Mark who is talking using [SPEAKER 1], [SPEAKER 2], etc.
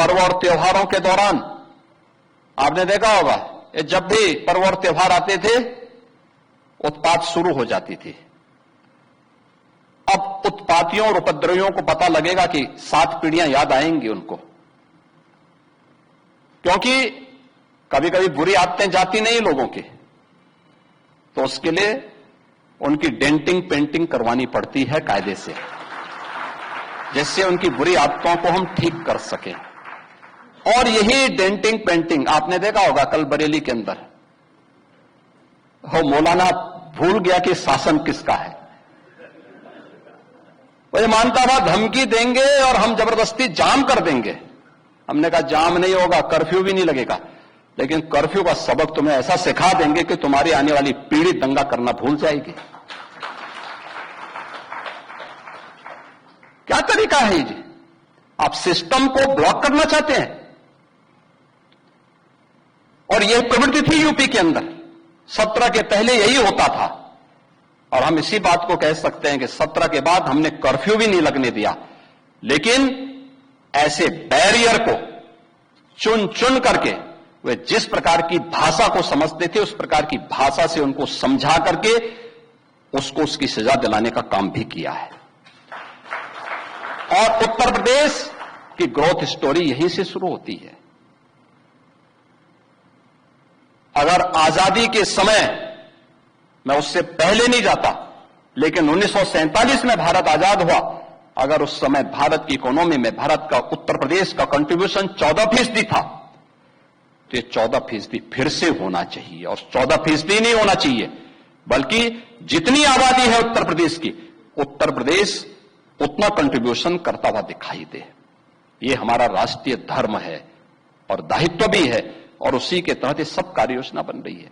[SPEAKER 1] पर्व और त्योहारों के दौरान आपने देखा होगा, ये जब भी पर्व और त्योहार आते थे उत्पात शुरू हो जाती थी। अब उत्पातियों और उपद्रवियों को पता लगेगा कि 7 पीढ़ियां याद आएंगी उनको, क्योंकि कभी कभी बुरी आदतें जाती नहीं लोगों की, तो उसके लिए उनकी डेंटिंग पेंटिंग करवानी पड़ती है कायदे से, जिससे उनकी बुरी आदतों को हम ठीक कर सकें। और यही डेंटिंग पेंटिंग आपने देखा होगा कल बरेली के अंदर, वो मौलाना भूल गया कि शासन किसका है। वो ये मानता था धमकी देंगे और हम जबरदस्ती जाम कर देंगे। हमने कहा जाम नहीं होगा, कर्फ्यू भी नहीं लगेगा, लेकिन कर्फ्यू का सबक तुम्हें ऐसा सिखा देंगे कि तुम्हारी आने वाली पीढ़ी दंगा करना भूल जाएगी। क्या तरीका है ये? आप सिस्टम को ब्लॉक करना चाहते हैं। और यह प्रवृत्ति थी यूपी के अंदर, 17 के पहले यही होता था। और हम इसी बात को कह सकते हैं कि 17 के बाद हमने कर्फ्यू भी नहीं लगने दिया, लेकिन ऐसे बैरियर को चुन चुन करके वे जिस प्रकार की भाषा को समझते थे उस प्रकार की भाषा से उनको समझा करके उसको उसकी सजा दिलाने का काम भी किया है। और उत्तर प्रदेश की ग्रोथ स्टोरी यहीं से शुरू होती है। अगर आजादी के समय, मैं उससे पहले नहीं जाता, लेकिन 1947 में भारत आजाद हुआ, अगर उस समय भारत की इकोनॉमी में भारत का, उत्तर प्रदेश का कंट्रीब्यूशन 14% था, तो ये 14% फिर से होना चाहिए। और 14% नहीं होना चाहिए, बल्कि जितनी आबादी है उत्तर प्रदेश की, उत्तर प्रदेश उतना कंट्रीब्यूशन करता हुआ दिखाई दे। ये हमारा राष्ट्रीय धर्म है और दायित्व भी है, और उसी के तहत ये सब कार्य योजना बन रही है।